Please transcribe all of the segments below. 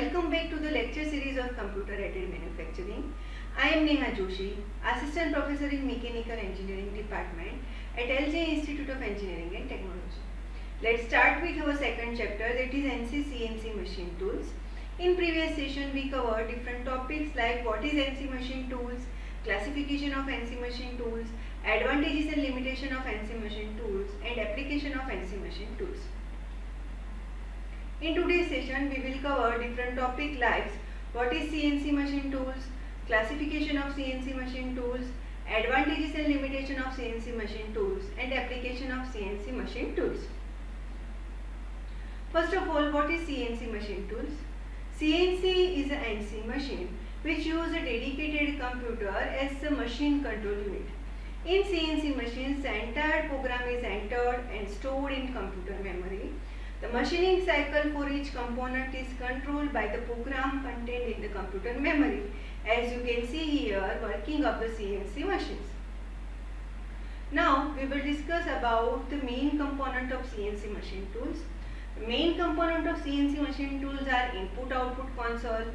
Welcome back to the lecture series of Computer Aided Manufacturing. I am Neha Joshi, Assistant Professor in Mechanical Engineering Department at LJ Institute of Engineering and Technology. Let's start with our second chapter, that is NC CNC machine tools. In previous session we covered different topics like what is NC machine tools, classification of NC machine tools, advantages and limitation of NC machine tools, and application of NC machine tools. In today's session, we will cover different topics like what is CNC machine tools, classification of CNC machine tools, advantages and limitation of CNC machine tools, and application of CNC machine tools. First of all, what is CNC machine tools? CNC is an NC machine which uses a dedicated computer as the machine control unit. In CNC machines, the entire program is entered and stored in computer memory. The machining cycle for each component is controlled by the program contained in the computer memory, as you can see here working of the CNC machines. Now we will discuss about the main component of CNC machine tools. The main component of CNC machine tools are input-output console,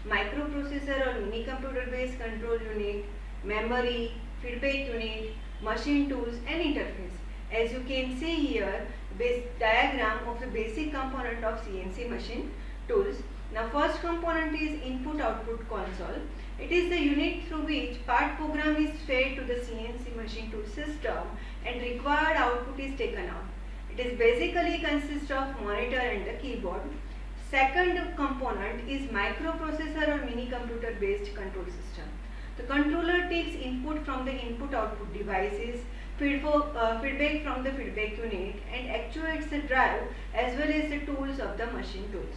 microprocessor or mini computer based control unit, memory, feedback unit, machine tools and interface. As you can see here, diagram of the basic component of CNC machine tools. Now first component is input-output console. It is the unit through which part program is fed to the CNC machine tool system and required output is taken out. It is basically consists of monitor and the keyboard. Second component is microprocessor or mini computer based control system. The controller takes input from the input-output devices, feedback from the feedback unit, and actuates the drive as well as the tools of the machine tools.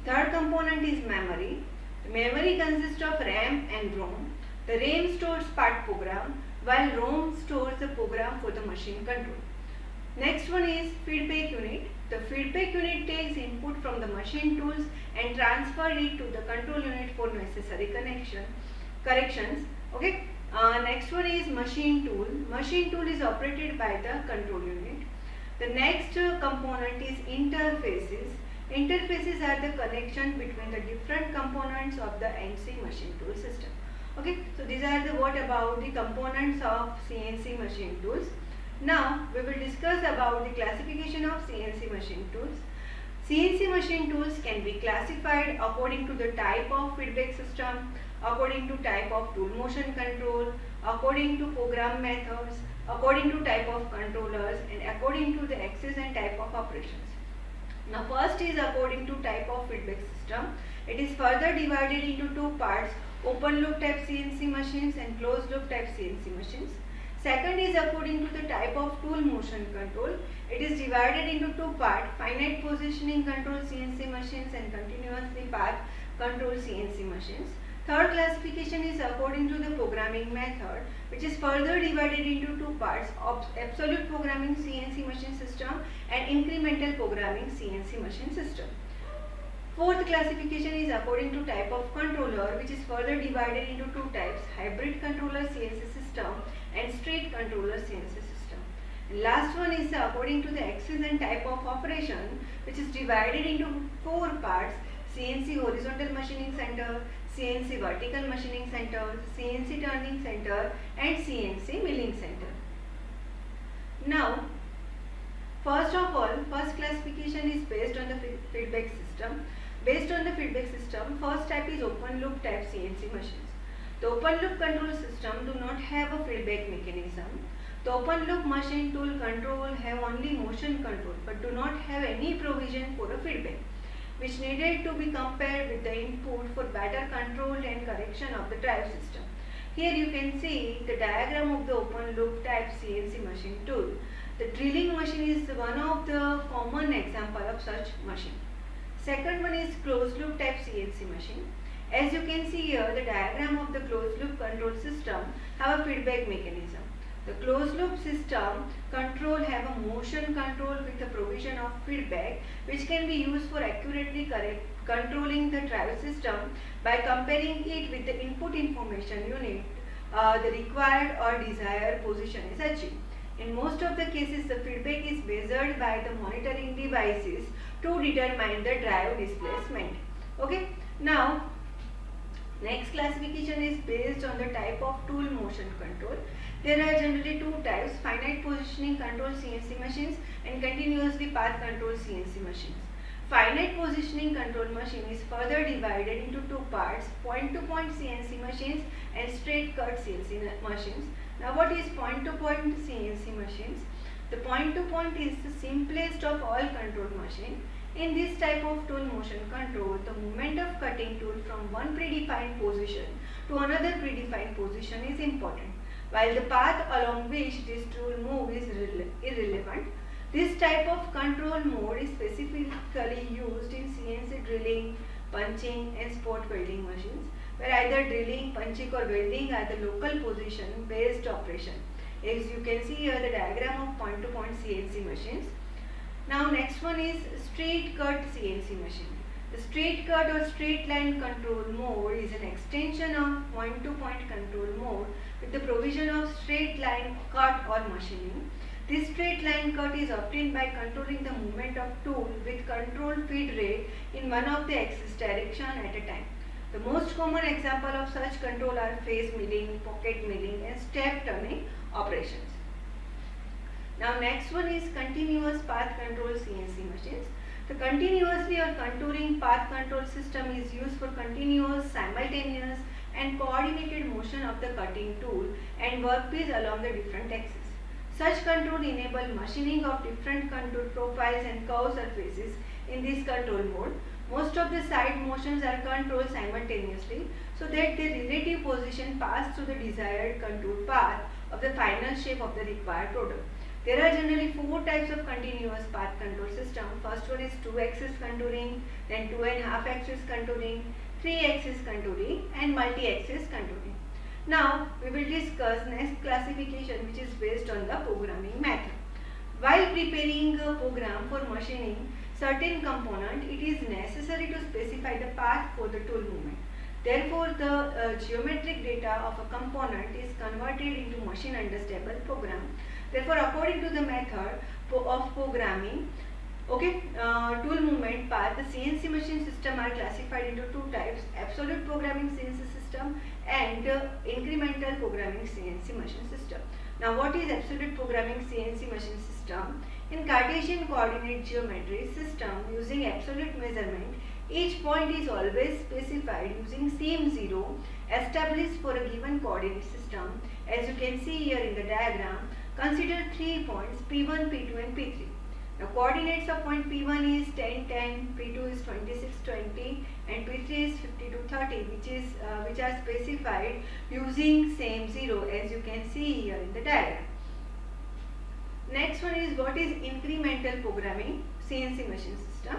Third component is memory. The memory consists of RAM and ROM. The RAM stores part program while ROM stores the program for the machine control. Next one is feedback unit. The feedback unit takes input from the machine tools and transfer it to the control unit for necessary corrections. Okay. Next one is machine tool. Machine tool is operated by the control unit. The next component is interfaces. Interfaces are the connection between the different components of the NC machine tool system. Okay, so these are the what about the components of CNC machine tools. Now we will discuss about the classification of CNC machine tools. CNC machine tools can be classified according to the type of feedback system, according to type of tool motion control, according to program methods, according to type of controllers, and according to the axis and type of operations. Now first is according to type of feedback system. It is further divided into two parts, open loop type CNC machines and closed loop type CNC machines. Second is according to the type of tool motion control. It is divided into two parts, finite positioning control CNC machines and continuously path control CNC machines. Third classification is according to the programming method, which is further divided into two parts, absolute programming CNC machine system and incremental programming CNC machine system. Fourth classification is according to type of controller, which is further divided into two types, hybrid controller CNC system and straight controller CNC system. And last one is according to the axis and type of operation, which is divided into four parts, CNC horizontal machining center, CNC vertical machining center, CNC turning center and CNC milling center. Now first of all, first classification is based on the feedback system. Based on the feedback system, first type is open loop type CNC machines. The open loop control system do not have a feedback mechanism. The open loop machine tool control have only motion control but do not have any provision for a feedback, which needed to be compared with the input for better control and correction of the drive system. Here you can see the diagram of the open loop type CNC machine tool. The drilling machine is one of the common example of such machine. Second one is closed loop type CNC machine. As you can see here, the diagram of the closed loop control system have a feedback mechanism. The closed loop system control have a motion control with the provision of feedback, which can be used for accurately controlling the drive system by comparing it with the input information unit. The required or desired position is achieved. In most of the cases, the feedback is measured by the monitoring devices to determine the drive displacement. Okay. Now, next classification is based on the type of tool motion control. There are generally two types: finite positioning control CNC machines and continuously path control CNC machines. Finite positioning control machine is further divided into two parts: point-to-point CNC machines and straight cut CNC machines. Now, what is point-to-point CNC machines? The point-to-point is the simplest of all control machines. In this type of tool motion control, the movement of cutting tool from one predefined position to another predefined position is important, while the path along which this tool moves is irrelevant. This type of control mode is specifically used in CNC drilling, punching and spot welding machines, where either drilling, punching or welding are the local position based operation. As you can see here the diagram of point-to-point CNC machines. Now next one is straight cut CNC machine. The straight cut or straight line control mode is an extension of point-to-point control mode with the provision of straight line cut or machining. This straight line cut is obtained by controlling the movement of tool with controlled feed rate in one of the axis direction at a time. The most common example of such control are phase milling, pocket milling and step turning operations. Now next one is continuous path control CNC machines. The continuously or contouring path control system is used for continuous, simultaneous and coordinated motion of the cutting tool and workpiece along the different axes. Such control enable machining of different contour profiles and curved surfaces in this control mode. Most of the side motions are controlled simultaneously so that the relative position pass through the desired contour path of the final shape of the required product. There are generally four types of continuous path control system. First one is 2-axis contouring, then 2.5-axis contouring, 3-axis contouring and multi-axis contouring. Now we will discuss next classification, which is based on the programming method. While preparing a program for machining certain component, it is necessary to specify the path for the tool movement. Therefore, the geometric data of a component is converted into machine understandable program. Therefore, according to the method of programming, tool movement path, the CNC machine system are classified into two types: absolute programming CNC system and incremental programming CNC machine system. Now, what is absolute programming CNC machine system? In Cartesian coordinate geometry system using absolute measurement, each point is always specified using same zero established for a given coordinate system. As you can see here in the diagram, consider 3 points P1, P2 and P3. The coordinates of point P1 is 10, 10, P2 is 26, 20 and P3 is 52, 30, which are specified using same zero, as you can see here in the diagram. Next one is what is incremental programming CNC machine system.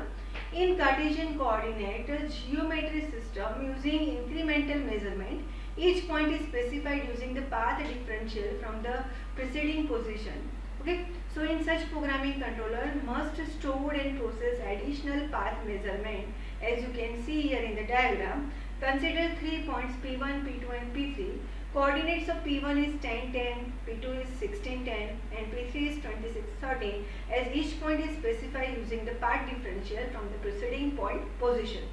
In Cartesian coordinate geometry system using incremental measurement, each point is specified using the path differential from the preceding position. So in such programming, controller must store and process additional path measurement. As you can see here in the diagram, consider 3 points P1, P2 and P3. Coordinates of P1 is 10, 10, P2 is 16, 10 and P3 is 26, 13, as each point is specified using the path differential from the preceding point position.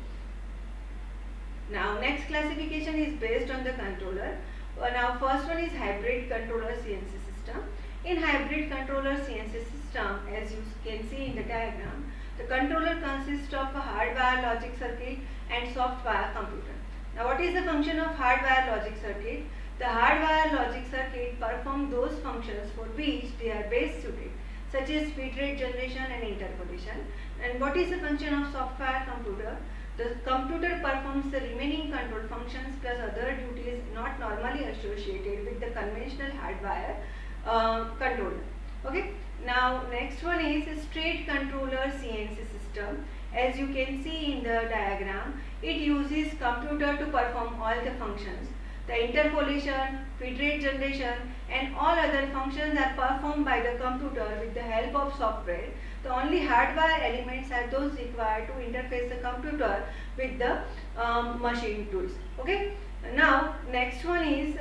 Now next classification is based on the controller. Now first one is hybrid controller CNC system. In hybrid controller CNC system, as you can see in the diagram, the controller consists of a hardware logic circuit and software computer. Now what is the function of hardware logic circuit? The hardware logic circuit perform those functions for which they are best suited, such as feed rate generation and interpolation. And what is the function of software computer? The computer performs the remaining control functions plus other duties not normally associated with the conventional hardware controller. Now next one is a straight controller CNC system. As you can see in the diagram, it uses computer to perform all the functions. The interpolation, feed rate generation and all other functions are performed by the computer with the help of software. The only hardware elements are those required to interface the computer with the machine tools. Now next one is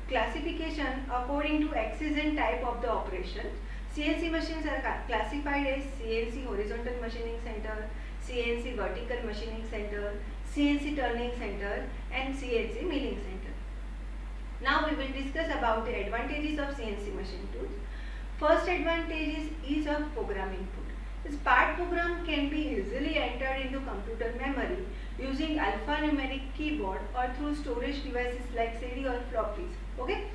classification according to axis and type of the operation. CNC machines are classified as CNC horizontal machining center, CNC vertical machining center, CNC turning center and CNC milling center. Now we will discuss about the advantages of CNC machine tools. First advantage is ease of program input. This part program can be easily entered into computer memory using alphanumeric keyboard or through storage devices like CD or floppies. Okay.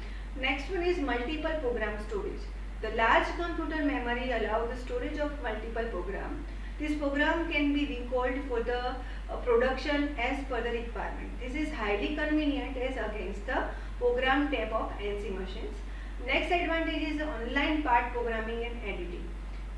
Next one is multiple program storage. The large computer memory allows the storage of multiple programs. This program can be recalled for the production as per the requirement. This is highly convenient as against the program tab of NC machines. Next advantage is online part programming and editing.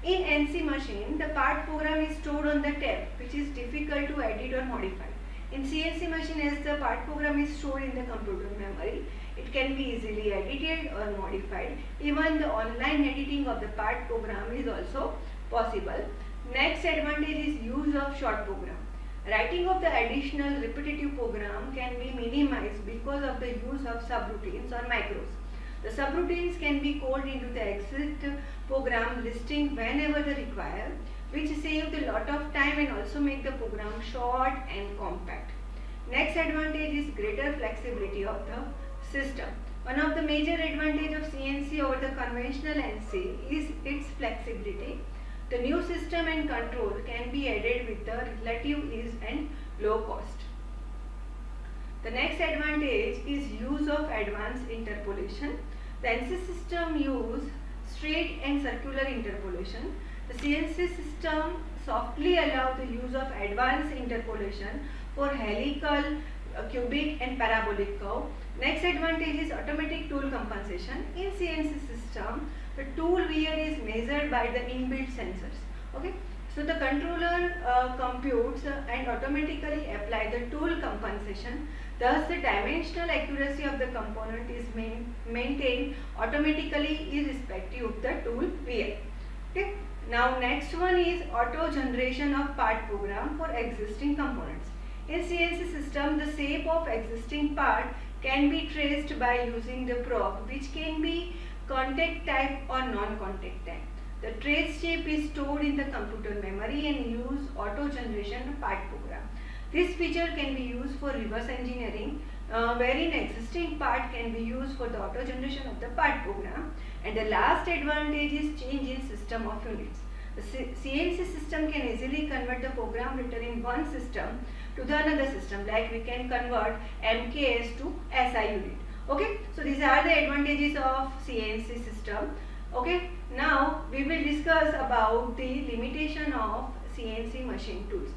In NC machine, the part program is stored on the tab, which is difficult to edit or modify. In CNC machine, as the part program is stored in the computer memory, it can be easily edited or modified. Even the online editing of the part program is also possible. Next advantage is use of short program. Writing of the additional repetitive program can be minimized because of the use of subroutines or macros. The subroutines can be called into the exit program listing whenever they require, which saves a lot of time and also make the program short and compact. Next advantage is greater flexibility of the system. One of the major advantages of CNC over the conventional NC is its flexibility. The new system and control can be added with the relative ease and low cost. The next advantage is use of advanced interpolation. The NC system uses straight and circular interpolation. The CNC system softly allows the use of advanced interpolation for helical, cubic and parabolic curve. Next advantage is automatic tool compensation. In CNC system, the tool wear is measured by the inbuilt sensors. Okay. So the controller computes and automatically apply the tool compensation. Thus the dimensional accuracy of the component is maintained automatically irrespective of the tool wear. Okay. Now next one is auto generation of part program for existing components. In CNC system, the shape of existing part can be traced by using the probe, which can be contact type or non-contact type. The trace shape is stored in the computer memory and use auto generation part program. This feature can be used for reverse engineering, wherein existing part can be used for the auto generation of the part program. And the last advantage is change in system of units. The CNC system can easily convert the program written in one system to the another system, like we can convert MKS to SI unit. Okay, so these are the advantages of CNC system. Okay, now we will discuss about the limitation of CNC machine tools.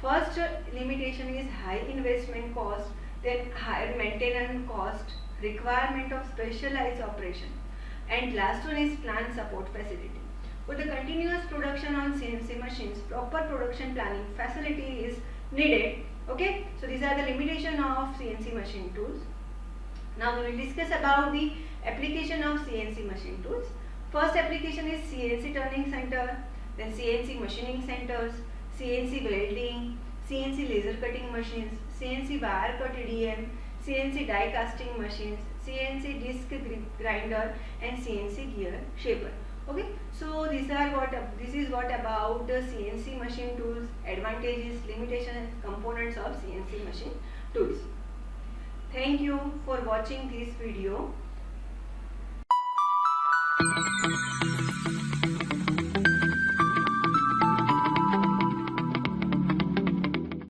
First limitation is high investment cost, then higher maintenance cost, requirement of specialized operation, and last one is plant support facility. For the continuous production on CNC machines, proper production planning facility is needed. Okay, so these are the limitation of CNC machine tools. Now we will discuss about the application of CNC machine tools. First application is CNC turning center, then CNC machining centers, CNC welding, CNC laser cutting machines, CNC wire cut EDM, CNC die casting machines, CNC disc grinder, and CNC gear shaper. Okay, so this is what about the CNC machine tools, advantages, limitations, components of CNC machine tools. Thank you for watching this video.